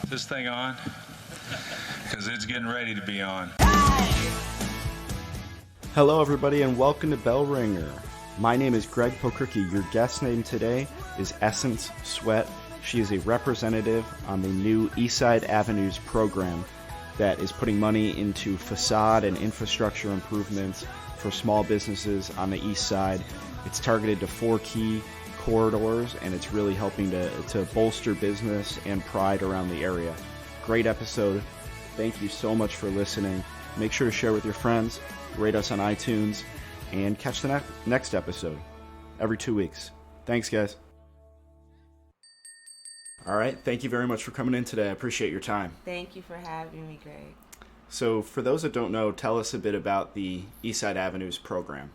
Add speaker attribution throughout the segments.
Speaker 1: this thing on? Because it's getting ready to be on.
Speaker 2: Hello everybody and welcome to Bell Ringer. My name is Greg Pokricki. Your guest name today is Essence Sweat. She is a representative on the new Eastside Avenues program that is putting money into facade and infrastructure improvements for small businesses on the east side. It's targeted to 4 key corridors, and it's really helping to bolster business and pride around the area. Great episode. Thank you so much for listening. Make sure to share with your friends, rate us on iTunes, and catch the next episode every 2 weeks. Thanks, guys. All right. Thank you very much for coming in today. I appreciate your time.
Speaker 3: Thank you for having me, Greg.
Speaker 2: So for those that don't know, tell us a bit about the Eastside Avenues program.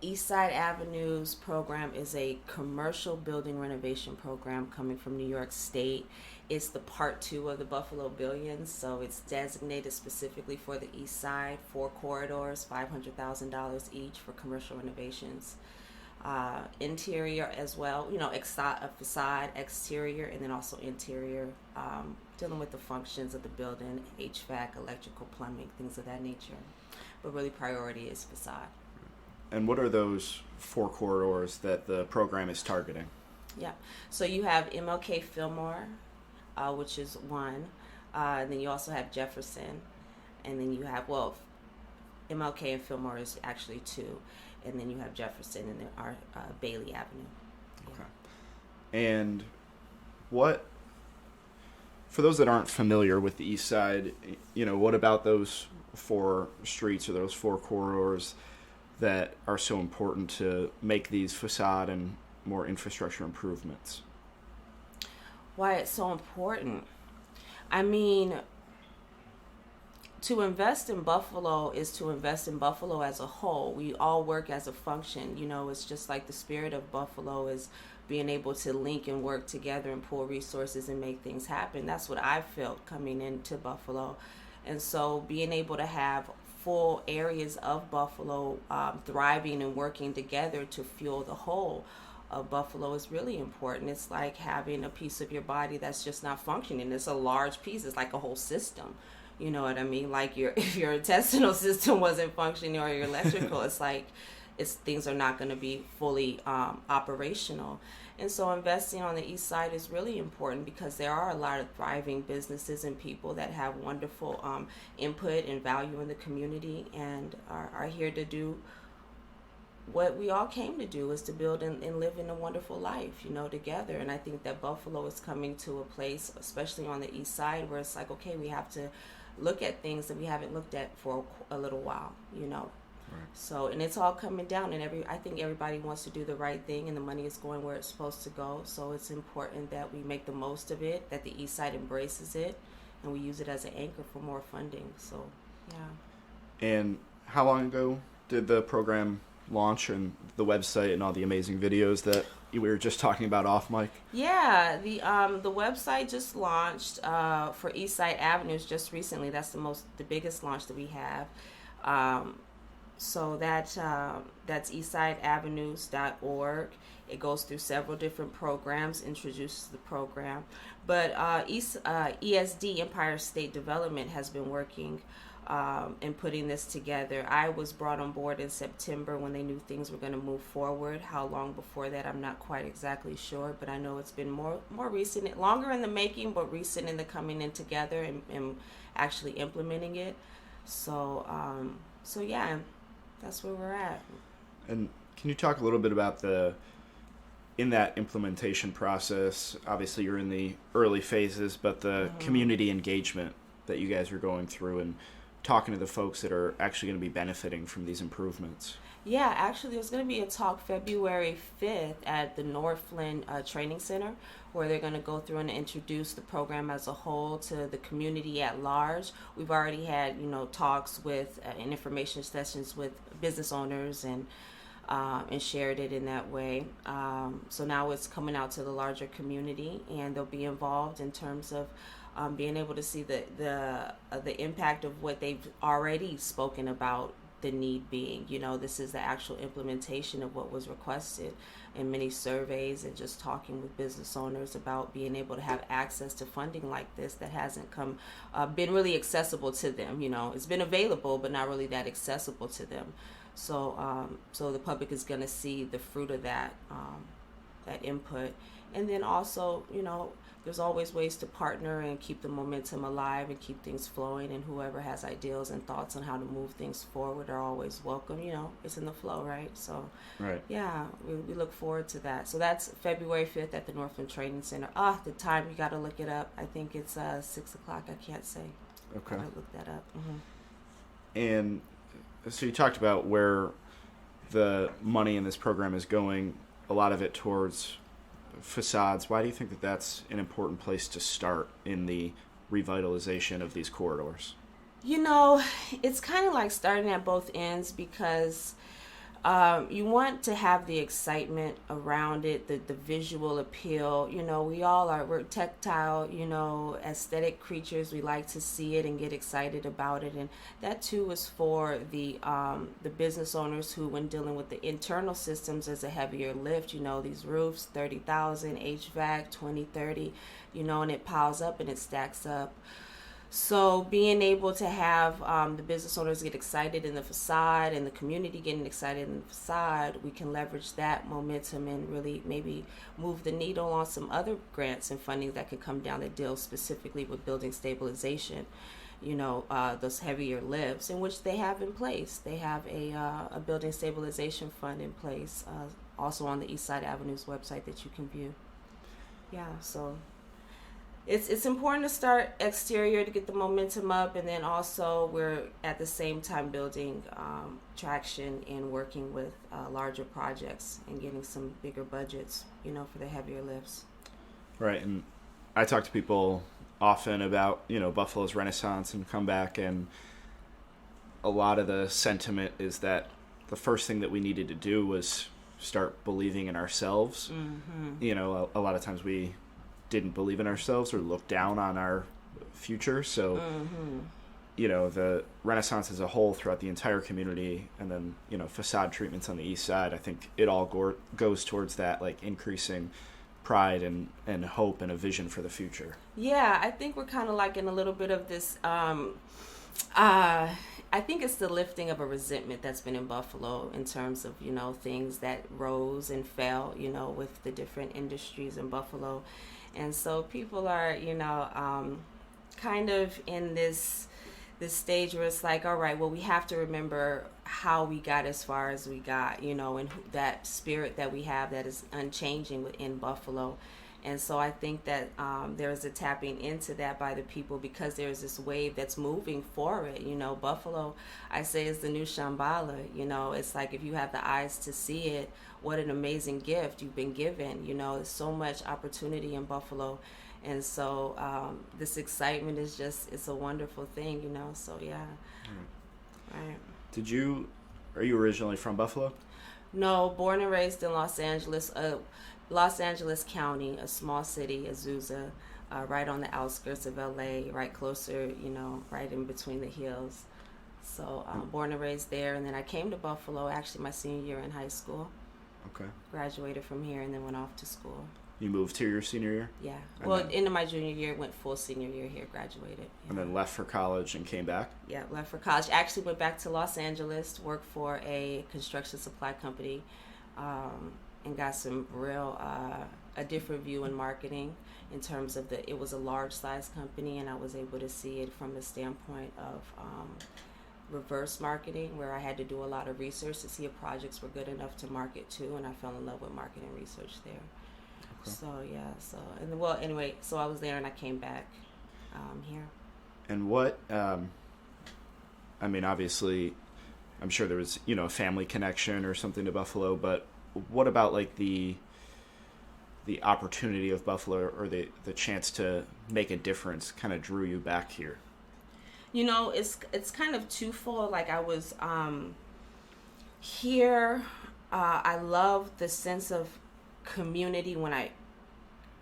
Speaker 3: Eastside Avenues program is a commercial building renovation program coming from New York State. It's the part 2 of the Buffalo Billions, so it's designated specifically for the east side, 4 corridors, $500,000 each for commercial renovations. Interior as well, a facade, exterior, and then also interior, dealing with the functions of the building, HVAC, electrical, plumbing, things of that nature. But really priority is facade.
Speaker 2: And what are those 4 corridors that the program is targeting? Yeah.
Speaker 3: So you have MLK Fillmore, which is 1. And then you also have Jefferson. And then you have, MLK and Fillmore is actually 2. And then you have Jefferson and our Bailey Avenue. Yeah.
Speaker 2: Okay. And for those that aren't familiar with the east side, what about those 4 streets or those 4 corridors that are so important to make these facade and more infrastructure improvements?
Speaker 3: Why it's so important? I mean, to invest in Buffalo is to invest in Buffalo as a whole. We all work as a function. It's just like the spirit of Buffalo is being able to link and work together and pull resources and make things happen. That's what I felt coming into Buffalo. And so being able to have full areas of Buffalo thriving and working together to fuel the whole of Buffalo is really important. It's like having a piece of your body that's just not functioning. It's a large piece. It's like a whole system. You know what I mean? Like if your intestinal system wasn't functioning or your electrical, things are not going to be fully operational. And so investing on the east side is really important because there are a lot of thriving businesses and people that have wonderful input and value in the community and are here to do what we all came to do, is to build and live in a wonderful life, together. And I think that Buffalo is coming to a place, especially on the east side, where it's like, okay, we have to look at things that we haven't looked at for a little while, Right. So, and it's all coming down, and I think everybody wants to do the right thing, and the money is going where it's supposed to go. So it's important that we make the most of it, that the east side embraces it, and we use it as an anchor for more funding. So, yeah.
Speaker 2: And how long ago did the program launch, and the website and all the amazing videos that we were just talking about off mic?
Speaker 3: Yeah, the website just launched for Eastside Avenues just recently. That's the biggest launch that we have. So that's eastsideavenues.org. It goes through several different programs, introduces the program. But ESD, Empire State Development, has been working in putting this together. I was brought on board in September when they knew things were going to move forward. How long before that, I'm not quite exactly sure, but I know it's been more recent, longer in the making, but recent in the coming in together and actually implementing it. So yeah, that's where we're at.
Speaker 2: And can you talk a little bit about in that implementation process? Obviously you're in the early phases, but the community engagement that you guys are going through and talking to the folks that are actually going to be benefiting from these improvements.
Speaker 3: Yeah, actually there's going to be a talk February 5th at the Northland Training Center, where they're going to go through and introduce the program as a whole to the community at large. We've already had, talks with and information sessions with business owners and shared it in that way. So now it's coming out to the larger community, and they'll be involved in terms of being able to see the impact of what they've already spoken about the need being. This is the actual implementation of what was requested in many surveys, and just talking with business owners about being able to have access to funding like this that hasn't been really accessible to them. It's been available, but not really that accessible to them. So the public is going to see the fruit of that input. And then also, there's always ways to partner and keep the momentum alive and keep things flowing, and whoever has ideas and thoughts on how to move things forward are always welcome. It's in the flow, right? So,
Speaker 2: right.
Speaker 3: Yeah, we look forward to that. So that's February 5th at the Northland Training Center. The time, you got to look it up. I think it's 6 o'clock. I can't say.
Speaker 2: Okay.
Speaker 3: I look that up. Mm-hmm.
Speaker 2: And so you talked about where the money in this program is going, a lot of it towards facades. Why do you think that that's an important place to start in the revitalization of these corridors?
Speaker 3: It's kind of like starting at both ends, because you want to have the excitement around it, the visual appeal. We're tactile, aesthetic creatures. We like to see it and get excited about it. And that too is for the business owners who, when dealing with the internal systems, is a heavier lift. These roofs, 30,000, HVAC, 20, 30, and it piles up and it stacks up. So being able to have the business owners get excited in the facade and the community getting excited in the facade, we can leverage that momentum and really maybe move the needle on some other grants and funding that could come down that deal specifically with building stabilization. Those heavier lifts, in which they have in place. They have a building stabilization fund in place, also on the Eastside Avenues website that you can view. Yeah, so it's important to start exterior to get the momentum up, and then also we're at the same time building traction and working with larger projects and getting some bigger budgets, for the heavier lifts.
Speaker 2: Right, and I talk to people often about, Buffalo's renaissance and comeback, and a lot of the sentiment is that the first thing that we needed to do was start believing in ourselves. Mm-hmm. A lot of times we didn't believe in ourselves or looked down on our future. So, mm-hmm. The Renaissance as a whole throughout the entire community, and then, facade treatments on the east side, I think it all goes towards that, like, increasing pride and hope and a vision for the future.
Speaker 3: Yeah, I think we're kind of like in a little bit of this, I think it's the lifting of a resentment that's been in Buffalo in terms of, things that rose and fell, with the different industries in Buffalo. And so people are, kind of in this stage where it's like, all right, well, we have to remember how we got as far as we got, and that spirit that we have that is unchanging in Buffalo. And so I think that there's a tapping into that by the people, because there's this wave that's moving forward. Buffalo, I say, is the new Shambhala. It's like, if you have the eyes to see it, what an amazing gift you've been given. There's so much opportunity in Buffalo. And so this excitement is it's a wonderful thing, so yeah. Right.
Speaker 2: Are you originally from Buffalo?
Speaker 3: No, born and raised in Los Angeles County, a small city, Azusa, right on the outskirts of LA, right closer, right in between the hills. So born and raised there, and then I came to Buffalo actually my senior year in high school.
Speaker 2: Okay.
Speaker 3: Graduated from here and then went off to school.
Speaker 2: You moved here your senior year?
Speaker 3: Yeah. Well, into my junior year, went full senior year here, graduated. Yeah.
Speaker 2: And then left for college and came back?
Speaker 3: Yeah, left for college. Actually went back to Los Angeles to work for a construction supply company, and got some real, a different view in marketing in terms of it was a large size company, and I was able to see it from the standpoint of reverse marketing, where I had to do a lot of research to see if projects were good enough to market to, and I fell in love with marketing research there. Okay. So yeah, anyway, so I was there and I came back here.
Speaker 2: And what, obviously, I'm sure there was, a family connection or something to Buffalo, but what about like the opportunity of Buffalo, or the chance to make a difference, kind of drew you back here?
Speaker 3: It's kind of twofold. Like, I was here. I love the sense of community when I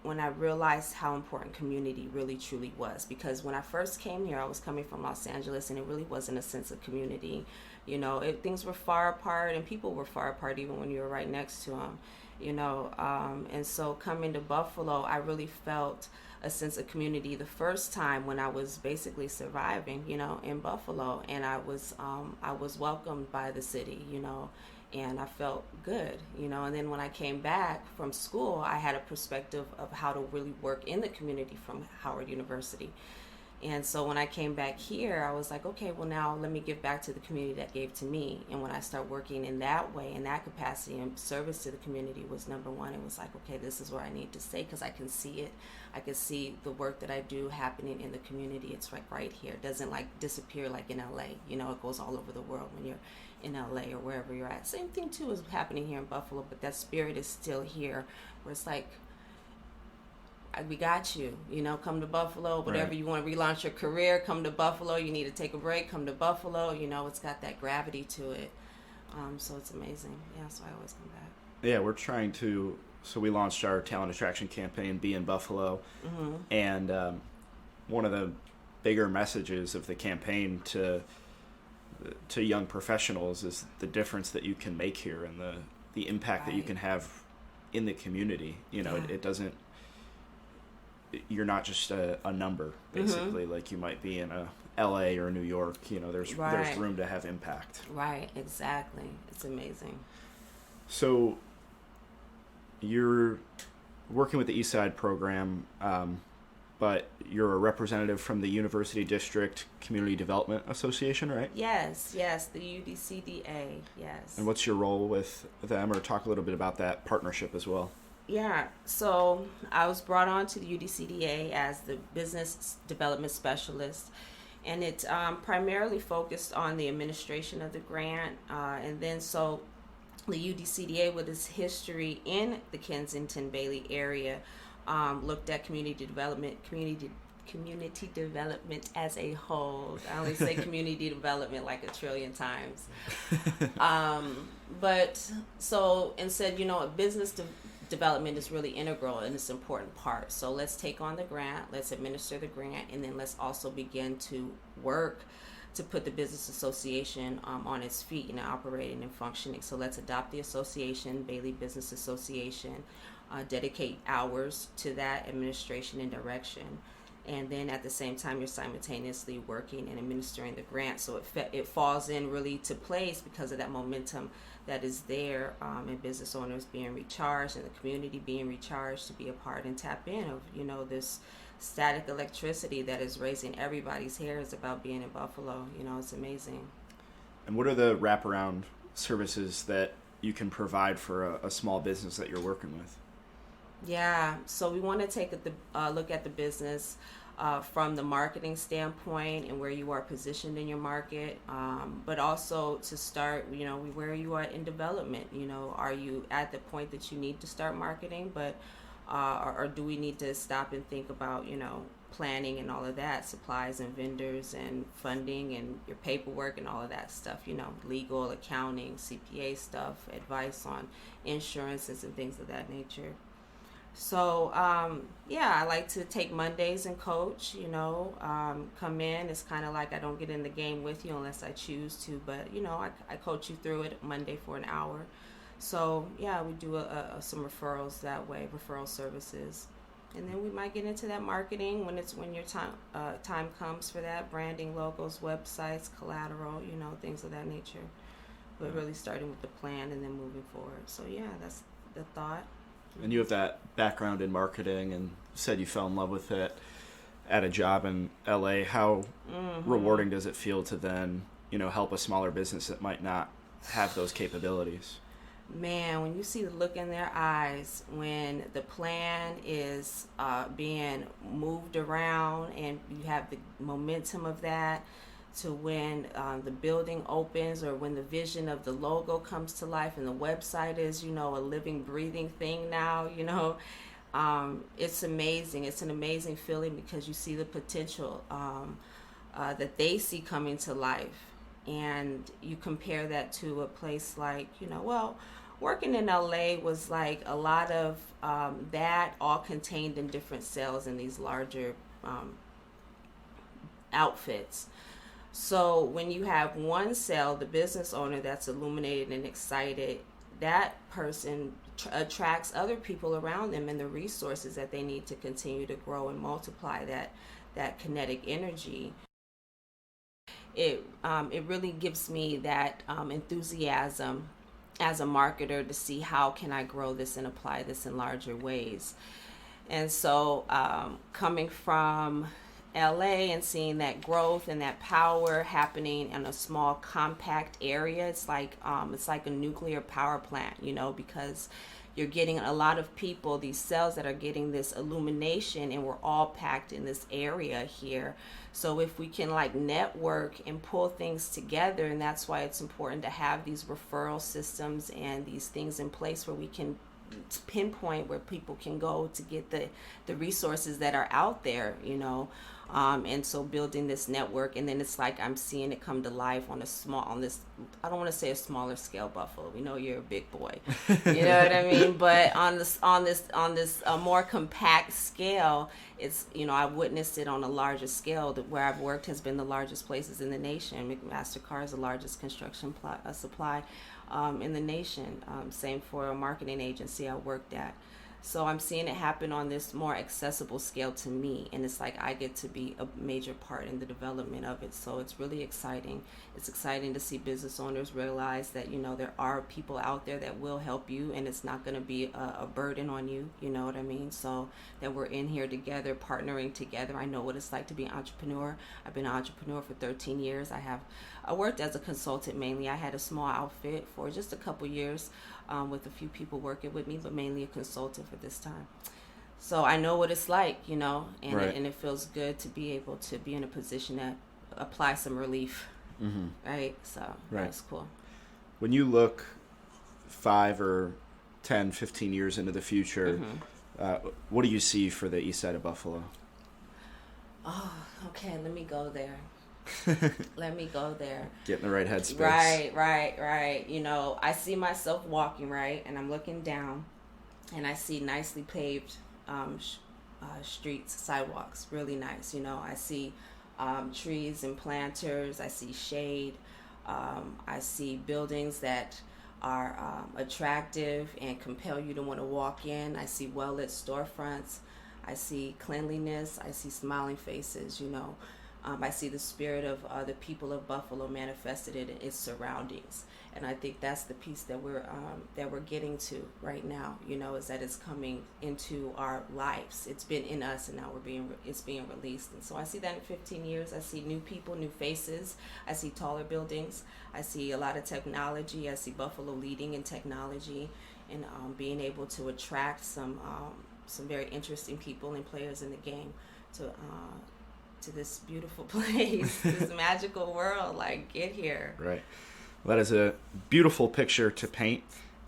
Speaker 3: when I realized how important community really truly was. Because when I first came here, I was coming from Los Angeles, and it really wasn't a sense of community. Things were far apart, and people were far apart even when you were right next to them. And so coming to Buffalo, I really felt a sense of community the first time when I was basically surviving, in Buffalo, and I was welcomed by the city, and I felt good, and then when I came back from school, I had a perspective of how to really work in the community from Howard University. And so when I came back here, I was like, okay, well, now let me give back to the community that gave to me. And when I start working in that way, in that capacity, and service to the community was number one. It was like, okay, this is where I need to stay, because I can see it. I can see the work that I do happening in the community. It's like right here. It doesn't like disappear like in LA. It goes all over the world when you're in LA or wherever you're at. Same thing too is happening here in Buffalo, but that spirit is still here, where it's like, we got you, come to Buffalo, whatever. Right. You want to relaunch your career, come to Buffalo. You need to take a break, come to Buffalo. It's got that gravity to it. So it's amazing. Yeah, so I always come back.
Speaker 2: Yeah, we're trying to, so we launched our talent attraction campaign, Be in Buffalo. Mm-hmm. And one of the bigger messages of the campaign to young professionals is the difference that you can make here, and the impact that you can have in the community. It doesn't, you're not just a number, basically. Mm-hmm. Like you might be in a LA or New York, there's room to have impact.
Speaker 3: Right, exactly. It's amazing.
Speaker 2: So you're working with the Eastside program, but you're a representative from the University District Community Development Association, right?
Speaker 3: Yes, the UDCPA, yes.
Speaker 2: And what's your role with them, or talk a little bit about that partnership as well?
Speaker 3: Yeah, so I was brought on to the UDCPA as the business development specialist, and it's primarily focused on the administration of the grant, and then so the UDCPA, with its history in the Kensington Bailey area, looked at community development as a whole. I only say community development like a trillion times, but so and said, business development is really integral, and it's an important part. So let's take on the grant, let's administer the grant, and then let's also begin to work to put the business association on its feet and operating and functioning. So let's adopt the association, Bailey Business Association, dedicate hours to that administration and direction. And then at the same time, you're simultaneously working and administering the grant. So it falls in really to place because of that momentum that is there, and business owners being recharged and the community being recharged to be a part and tap in of, this static electricity that is raising everybody's hairs about being in Buffalo. It's amazing.
Speaker 2: And what are the wraparound services that you can provide for a small business that you're working with?
Speaker 3: Yeah, so we want to take a look at the business from the marketing standpoint and where you are positioned in your market, but also to start, where you are in development. Are you at the point that you need to start marketing, but or do we need to stop and think about, planning and all of that, supplies and vendors and funding and your paperwork and all of that stuff, legal, accounting, CPA stuff, advice on insurances and things of that nature. So, I like to take Mondays and coach, come in. It's kind of like I don't get in the game with you unless I choose to, but, I coach you through it Monday for an hour. So, we do some referrals that way, referral services. And then we might get into that marketing when your time comes for that, branding, logos, websites, collateral, things of that nature. But really starting with the plan and then moving forward. So, that's the thought.
Speaker 2: And you have that background in marketing and said you fell in love with it at a job in LA. How rewarding does it feel to then, help a smaller business that might not have those capabilities?
Speaker 3: Man, when you see the look in their eyes, when the plan is being moved around and you have the momentum of that, to when the building opens or when the vision of the logo comes to life and the website is, a living, breathing thing now, it's amazing. It's an amazing feeling because you see the potential that they see coming to life. And you compare that to a place like, working in LA was like a lot of that all contained in different cells in these larger outfits. So when you have one cell, the business owner that's illuminated and excited, that person attracts other people around them and the resources that they need to continue to grow and multiply that kinetic energy. It really gives me that enthusiasm as a marketer to see how can I grow this and apply this in larger ways. And so coming from LA and seeing that growth and that power happening in a small compact area, it's like a nuclear power plant, you know, because you're getting a lot of people, these cells that are getting this illumination, and we're all packed in this area here. So if we can like network and pull things together, and that's why it's important to have these referral systems and these things in place where we can pinpoint where people can go to get the resources that are out there, you know. And so building this network, and then it's like I'm seeing it come to life on this, I don't want to say a smaller scale, Buffalo. We know you're a big boy, you know what I mean? But on this more compact scale, it's, you know, I've witnessed it on a larger scale. Where I've worked has been the largest places in the nation. MasterCard is the largest construction supply in the nation. Same for a marketing agency I worked at. So I'm seeing it happen on this more accessible scale to me, and it's like I get to be a major part in the development of it. So it's really exciting. It's exciting to see business owners realize that, you know, there are people out there that will help you, and it's not going to be a burden on you, you know what I mean? So that we're in here together, partnering together. I know what it's like to be an entrepreneur. I've been an entrepreneur for 13 years. I worked as a consultant mainly. I had a small outfit for just a couple years with a few people working with me, but mainly a consultant for this time. So I know what it's like, you know, and,
Speaker 2: right.
Speaker 3: And it feels good to be able to be in a position to apply some relief, right? So
Speaker 2: right.
Speaker 3: That's cool.
Speaker 2: When you look 5 or 10, 15 years into the future, what do you see for the east side of Buffalo?
Speaker 3: Oh, okay, let me go there.
Speaker 2: Get in the right headspace.
Speaker 3: Right. You know, I see myself walking, right, and I'm looking down, and I see nicely paved streets, sidewalks, really nice. You know, I see trees and planters. I see shade. I see buildings that are attractive and compel you to want to walk in. I see well-lit storefronts. I see cleanliness. I see smiling faces, you know. I see the spirit of the people of Buffalo manifested in its surroundings, and I think that's the piece that we're getting to right now. You know, is that it's coming into our lives. It's been in us, and now it's being released. And so I see that in 15 years. I see new people, new faces. I see taller buildings. I see a lot of technology. I see Buffalo leading in technology, and being able to attract some very interesting people and players in the game to this beautiful place, this magical world. Like, get here.
Speaker 2: Right. Well, that is a beautiful picture to paint,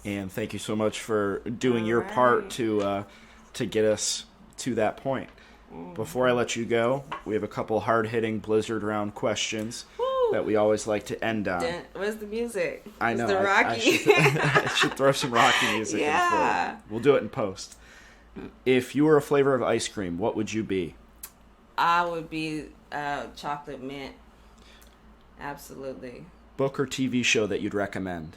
Speaker 2: and thank you so much for doing your part to get us to that point. Before I let you go, we have a couple hard-hitting Blizzard round questions that we always like to end on.
Speaker 3: Where's the music?
Speaker 2: I know.
Speaker 3: The Rocky.
Speaker 2: I should throw some Rocky music in for it. We'll do it in post. If you were a flavor of ice cream, what would you be?
Speaker 3: I would be chocolate mint. Absolutely.
Speaker 2: Book or TV show that you'd recommend?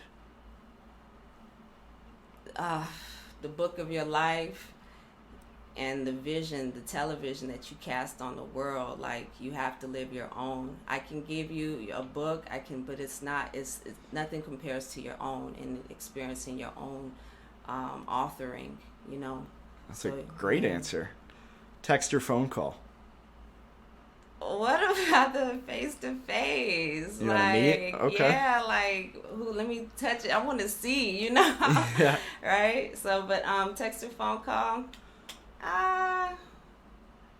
Speaker 3: The book of your life and the vision, the television that you cast on the world. Like, you have to live your own. I can give you a book, but it's nothing compares to your own and experiencing your own authoring, you know.
Speaker 2: That's a great answer. Text or phone call?
Speaker 3: What about the face-to-face?
Speaker 2: You wanna meet? Okay.
Speaker 3: Yeah, like, let me touch it. I want to see, you know?
Speaker 2: Yeah.
Speaker 3: Right? So, but text or phone call? It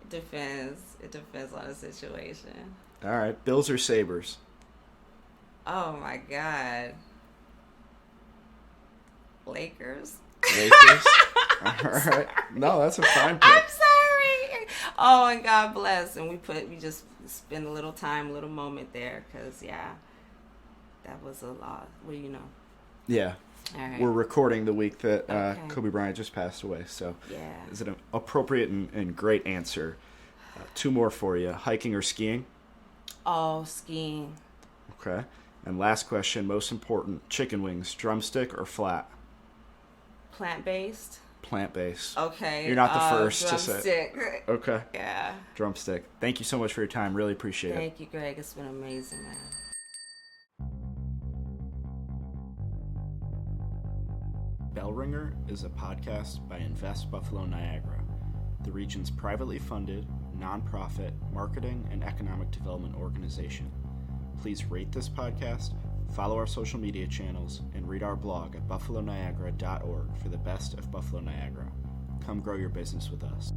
Speaker 3: depends. It depends on the situation.
Speaker 2: All right. Bills or Sabres?
Speaker 3: Oh, my God. Lakers?
Speaker 2: All right. No, that's a fine pick.
Speaker 3: I'm sorry. Oh, and God bless. And we just spend a little time, a little moment there, because, yeah, that was a lot. Well, you know.
Speaker 2: Yeah.
Speaker 3: All right.
Speaker 2: We're recording the week that
Speaker 3: Okay.
Speaker 2: Kobe Bryant just passed away, so
Speaker 3: Yeah.
Speaker 2: is it an appropriate and great answer? Two more for you. Hiking or skiing?
Speaker 3: Oh, skiing.
Speaker 2: Okay. And last question, most important, chicken wings, drumstick or flat?
Speaker 3: Plant-based.
Speaker 2: Plant-based.
Speaker 3: Okay.
Speaker 2: You're not the first to say.
Speaker 3: Drumstick.
Speaker 2: Okay.
Speaker 3: Yeah.
Speaker 2: Drumstick. Thank you so much for your time. Really appreciate it.
Speaker 3: Thank you, Greg. It's been amazing, man.
Speaker 2: Bell Ringer is a podcast by Invest Buffalo Niagara, the region's privately funded, nonprofit marketing and economic development organization. Please rate this podcast, follow our social media channels, and read our blog at buffaloniagara.org for the best of Buffalo Niagara. Come grow your business with us.